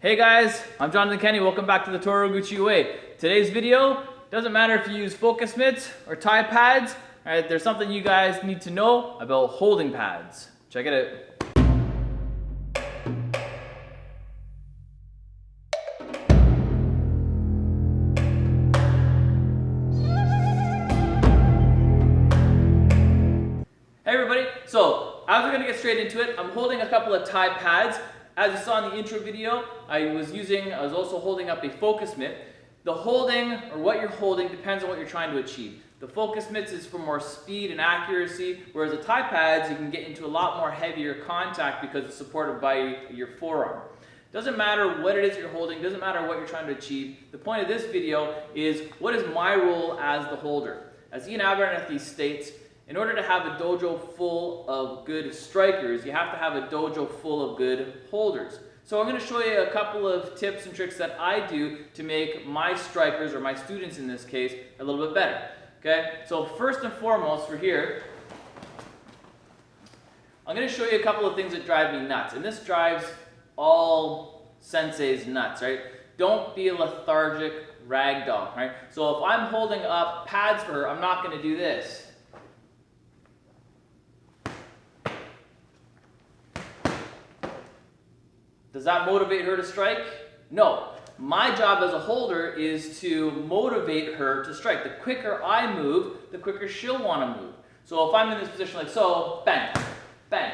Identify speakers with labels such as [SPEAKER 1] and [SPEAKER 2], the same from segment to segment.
[SPEAKER 1] Hey guys, I'm Jonathan Kenny. Welcome back to the Toraguchi way. Today's video, doesn't matter if you use focus mitts or tie pads, all right, there's something you guys need to know about holding pads. Check it out. Hey everybody, so as we're going to get straight into it, I'm holding a couple of tie pads. As you saw in the intro video, I was also holding up a focus mitt. The holding, or what you're holding, depends on what you're trying to achieve. The focus mitts is for more speed and accuracy, whereas the tie pads, you can get into a lot more heavier contact because it's supported by your forearm. Doesn't matter what it is you're holding, doesn't matter what you're trying to achieve. The point of this video is, what is my role as the holder? As Ian Abernathy states, in order to have a dojo full of good strikers, you have to have a dojo full of good holders. So I'm going to show you a couple of tips and tricks that I do to make my strikers, or my students in this case, a little bit better. Okay? So first and foremost, for here, I'm going to show you a couple of things that drive me nuts. And this drives all senseis nuts, right? Don't be a lethargic ragdoll, right? So if I'm holding up pads for her, I'm not going to do this. Does that motivate her to strike? No. My job as a holder is to motivate her to strike. The quicker I move, the quicker she'll want to move. So if I'm in this position like so, bang, bang.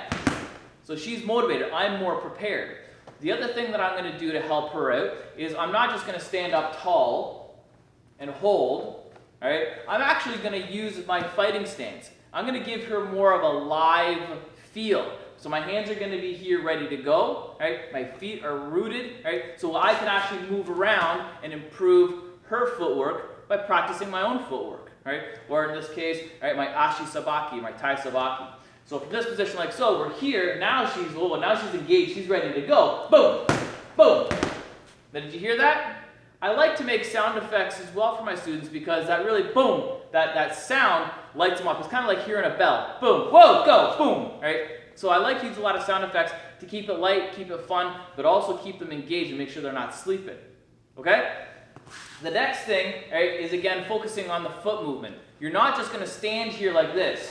[SPEAKER 1] So she's motivated. I'm more prepared. The other thing that I'm going to do to help her out is I'm not just going to stand up tall and hold. All right? I'm actually going to use my fighting stance. I'm going to give her more of a live feel. So my hands are going to be here ready to go, right? My feet are rooted, right? So I can actually move around and improve her footwork by practicing my own footwork, right? Or in this case, right, my ashi sabaki, my tai sabaki. So from this position like so, we're here, now she's engaged, she's ready to go. Boom, boom. Now did you hear that? I like to make sound effects as well for my students because that really, boom, that sound lights them up. It's kind of like hearing a bell. Boom, whoa, go, boom, right? So I like to use a lot of sound effects to keep it light, keep it fun, but also keep them engaged and make sure they're not sleeping. Okay? The next thing, right, is again focusing on the foot movement. You're not just going to stand here like this,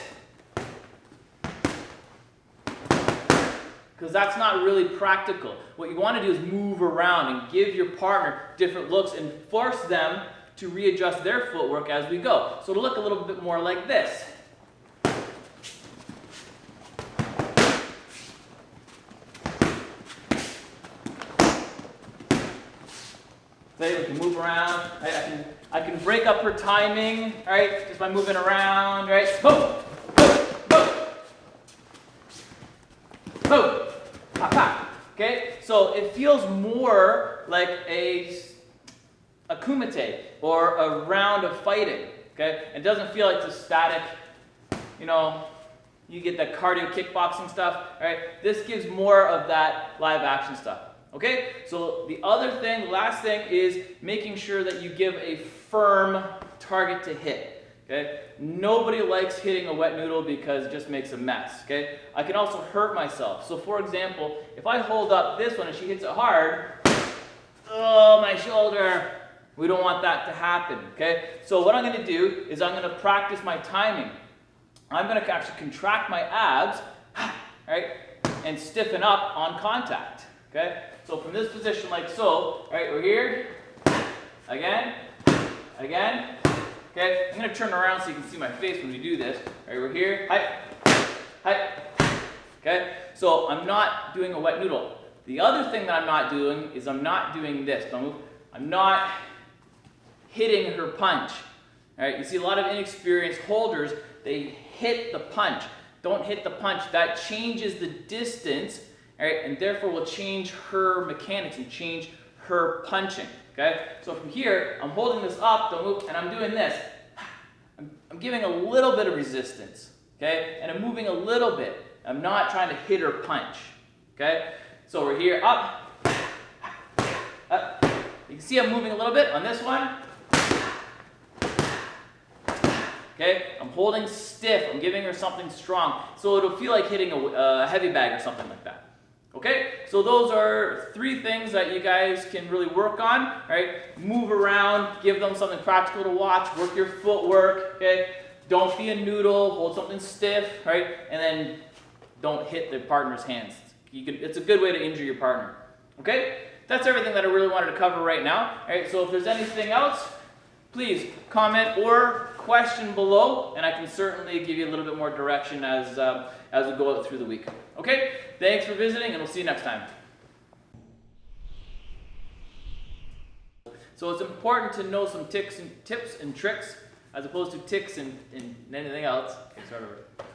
[SPEAKER 1] because that's not really practical. What you want to do is move around and give your partner different looks and force them to readjust their footwork as we go. So it'll look a little bit more like this. Okay, we can move around. Right? I can break up her timing, right? Just by moving around, right? Boom, boom, boom, boom, pop, pop. Okay, so it feels more like a kumite or a round of fighting. Okay, it doesn't feel like the static, you get that cardio kickboxing stuff, right? This gives more of that live action stuff. Okay, so the last thing is making sure that you give a firm target to hit. Okay, nobody likes hitting a wet noodle because it just makes a mess. Okay, I can also hurt myself. So for example, if I hold up this one and she hits it hard, oh, my shoulder. We don't want that to happen. Okay, so what I'm going to do is I'm going to practice my timing. I'm going to actually contract my abs, right, and stiffen up on contact. Okay, so from this position like so, right, we're here, again, okay, I'm going to turn around so you can see my face when we do this, right, we're here, hi, okay, so I'm not doing a wet noodle. The other thing that I'm not doing is I'm not doing this, don't move, I'm not hitting her punch, all right, you see a lot of inexperienced holders, they hit the punch. Don't hit the punch, that changes the distance. All right, and therefore will change her mechanics and change her punching. Okay, so from here, I'm holding this up, don't move, and I'm doing this. I'm giving a little bit of resistance. Okay, and I'm moving a little bit. I'm not trying to hit her punch. Okay, so we're here, up, up. You can see I'm moving a little bit on this one. Okay, I'm holding stiff. I'm giving her something strong, so it'll feel like hitting a heavy bag or something like that. Okay, so those are 3 things that you guys can really work on, right? Move around, give them something practical to watch, work your footwork, okay? Don't be a noodle, hold something stiff, right? And then don't hit the partner's hands. It's a good way to injure your partner, okay? That's everything that I really wanted to cover right now. All right, so if there's anything else, please comment or question below, and I can certainly give you a little bit more direction as we go out through the week. Okay? Thanks for visiting, and we'll see you next time. So it's important to know some tips and tricks as opposed to ticks and anything else. Okay, start over.